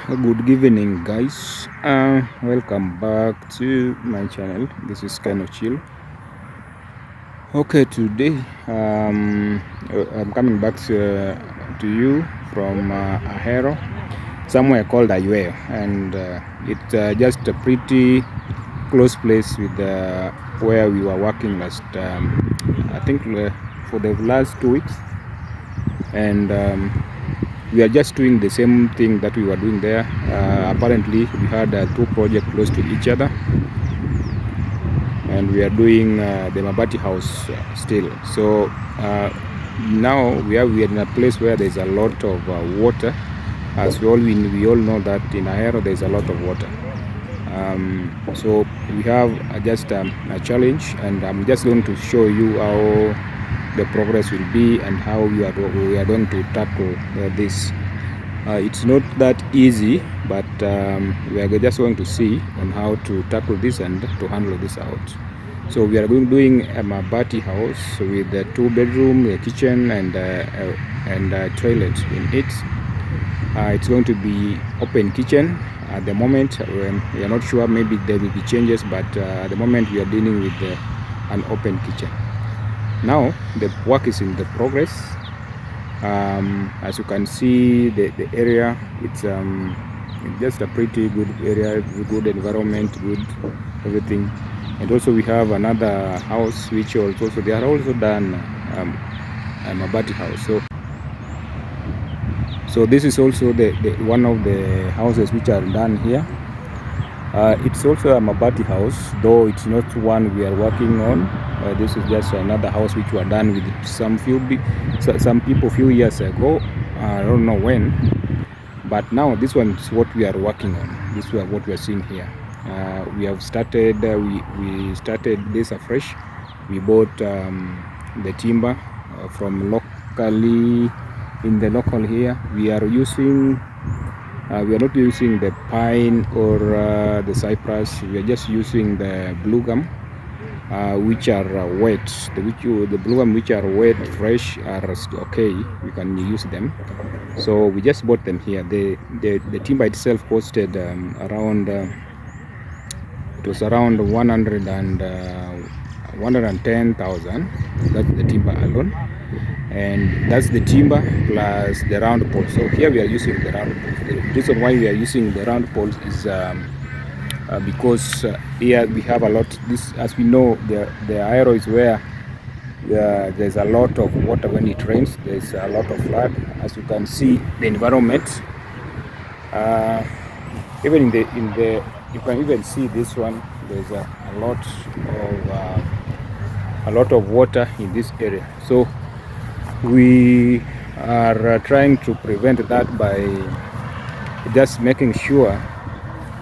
Good evening, guys. Welcome back to my channel. This is kind of chill. Okay, today I'm coming back to you from Ahero, somewhere called Ayueo, and it's just a pretty close place with where we were working last. I think for the last 2 weeks, and we are just doing the same thing that we were doing there. Apparently we had two projects close to each other, and we are doing the Mabati House still. So now we are in a place where there's a lot of water. As we all know that in Ahero there's a lot of water. So we have just a challenge, and I'm just going to show you how the progress will be and how we are going to tackle this. It's not that easy, but we are just going to see on how to tackle this and to handle this out. So we are doing a Mabati house with a 2-bedroom, a kitchen, and a toilet in it. It's going to be open kitchen. At the moment, we are not sure, maybe there will be changes, but at the moment we are dealing with an open kitchen. Now the work is in the progress. As you can see, the area, it's just a pretty good area, good environment, good everything. And also we have another house which also they are also done a Mabati house. So this is also the one of the houses which are done here. It's also a Mabati house, though it's not one we are working on. This is just another house which were done with some people few years ago. I don't know when, but now this one is what we are working on. This is what we are seeing here. We have started. We started this afresh. We bought the timber from locally. In the local here, we are using. We are not using the pine or the cypress. We are just using the blue gum, which are wet. The blue gum which are wet, fresh, are okay. We can use them. So we just bought them here. The timber itself costed around. It was around 110,000. That's the timber alone. And that's the timber plus the round pole. So here we are using the round poles. The reason why we are using the round poles is because here we have a lot. This, as we know, the Ahero is where there's a lot of water when it rains. There's a lot of flood. As you can see, the environment. Even in the you can even see this one. There's a lot of water in this area. So we are trying to prevent that by just making sure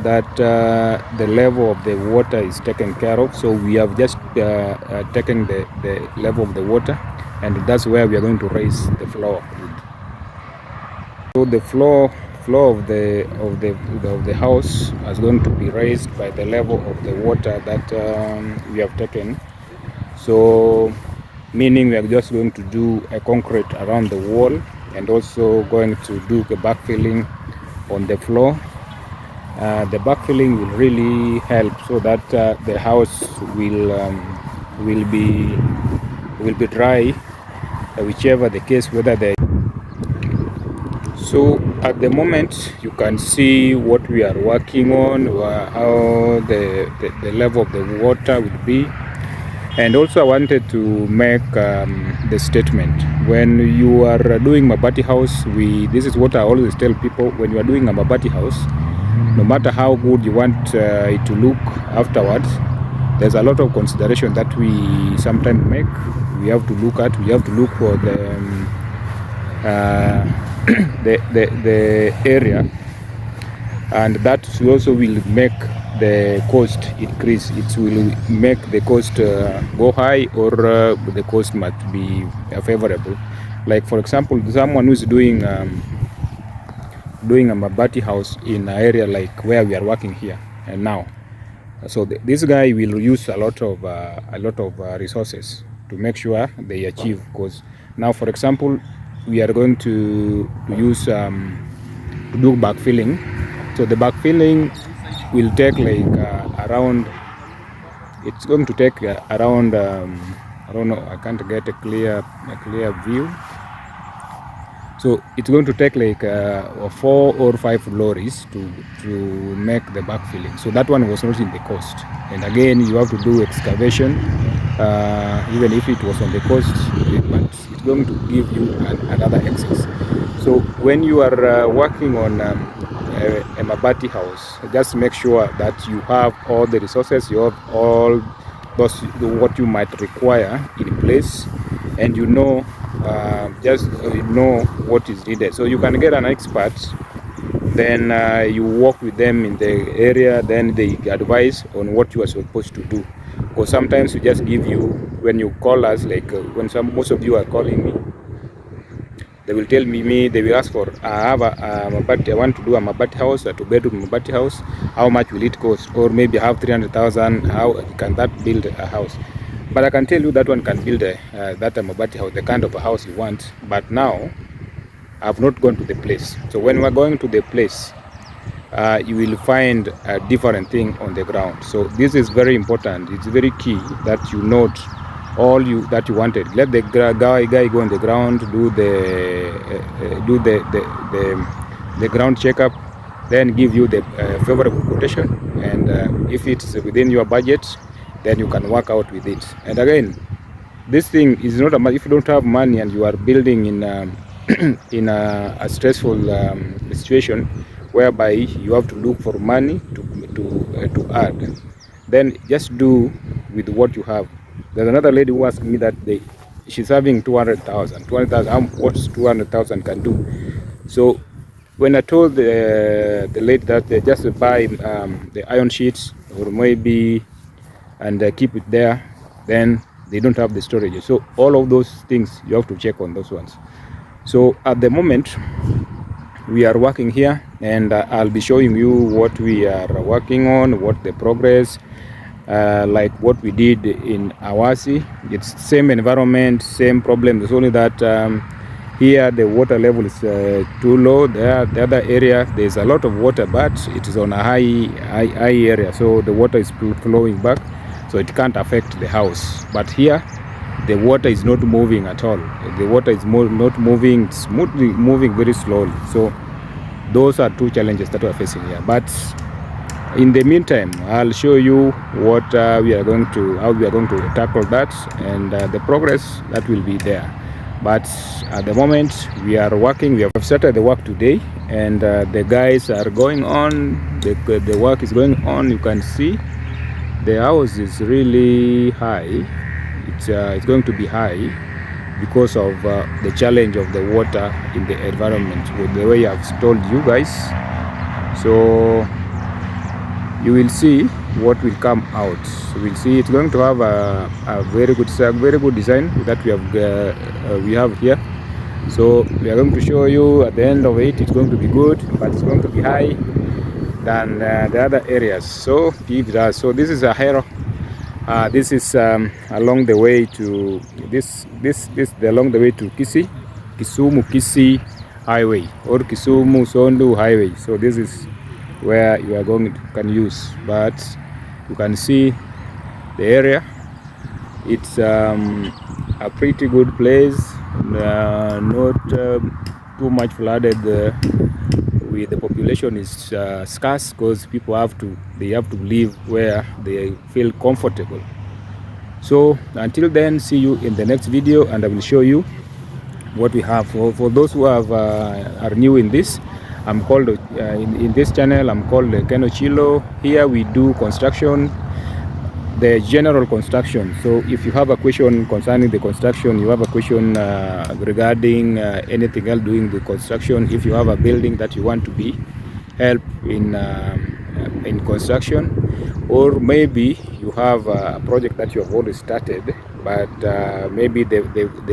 that the level of the water is taken care of. So we have just taken the level of the water, and that's where we are going to raise the floor. So the floor of the house is going to be raised by the level of the water that we have taken. So meaning we are just going to do a concrete around the wall, and also going to do the backfilling on the floor. The backfilling will really help so that the house will be dry, whichever the case, whether they. So at the moment you can see what we are working on, how the level of the water will be. And also I wanted to make the statement, when you are doing Mabati house, this is what I always tell people: when you are doing a Mabati house, no matter how good you want it to look afterwards, there's a lot of consideration that we sometimes make. We have to look for the area, and that also will make the cost increase. It will make the cost go high, or the cost might be favorable. Like for example, someone who's doing a Mabati house in an area like where we are working here and now. So this guy will use a lot of resources to make sure they achieve. Because now, for example, we are going to use to do backfilling So the backfilling will take like around, it's going to take around I don't know, I can't get a clear view. So it's going to take like 4 or 5 lorries to make the backfilling. So that one was not in the cost. And again, you have to do excavation, even if it was on the coast, but it's going to give you another excess. So when you are working on a Mabati house, just make sure that you have all the resources, you have all those what you might require in place, and you know just know what is needed. So you can get an expert, then you work with them in the area, then they advise on what you are supposed to do. Because sometimes we just give you, when you call us, like when most of you are calling me, they will tell me, they will ask for, I have a Mabati, I want to do a Mabati house, a 2-bedroom Mabati house, how much will it cost? Or maybe I have 300,000, how can that build a house? But I can tell you that one can build that Mabati house, the kind of a house you want. But now, I've not gone to the place. So when we're going to the place, you will find a different thing on the ground. So this is very important. It's very key that you note all that you wanted. Let the guy go on the ground, do the ground checkup, then give you the favorable quotation. And if it's within your budget, then you can work out with it. And again, this thing is not if you don't have money and you are building in in a stressful situation whereby you have to look for money to add, then just do with what you have. There's another lady who asked me that she's having 200,000. What 200,000 can do. So when I told the lady that they just buy the iron sheets or maybe and keep it there, then they don't have the storage. So all of those things you have to check on those ones. So at the moment we are working here, and I'll be showing you what we are working on, what the progress, like what we did in Awasi. It's same environment, same problem. There's only that here the water level is too low. There, the other area, there's a lot of water, but it is on a high area, so the water is flowing back, so it can't affect the house. But here, the water is not moving at all. The water is not moving, it's moving very slowly. So those are two challenges that we're facing here. But in the meantime, I'll show you what how we are going to tackle that, and the progress that will be there. But at the moment we are working. We have started the work today, and the guys are going on. The work is going on. You can see the house is really high. It's going to be high because of the challenge of the water in the environment, with the way I've told you guys. So you will see what will come out. We'll see. It's going to have a very good design that we have here. So we are going to show you at the end of it. It's going to be good, but it's going to be high than the other areas. So this is a hero. This is along the way to along the way to Kisumu Kisii highway, or Kisumu Sondu highway. So this is where you are going to can use, but you can see the area. It's a pretty good place, not too much flooded. With the population is scarce, because people have to live where they feel comfortable. So until then, see you in the next video, and I will show you what we have. For those who are new in this, I'm called in this channel, I'm called Keno Chilo. Here we do construction, the general construction. So if you have a question concerning the construction, you have a question regarding anything else doing the construction, if you have a building that you want to be help in construction, or maybe you have a project that you have already started, but maybe the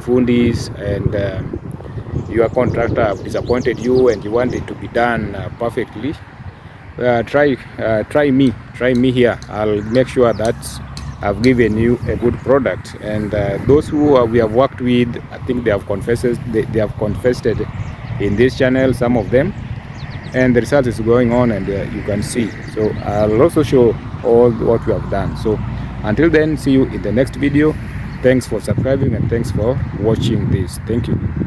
fundis and your contractor have disappointed you and you want it to be done perfectly, try me here. I'll make sure that I've given you a good product. And those who we have worked with, I think they have confessed in this channel, some of them. and the research is going on, and you can see. So I'll also show all what we have done. So until then, see you in the next video. Thanks for subscribing and thanks for watching this. Thank you.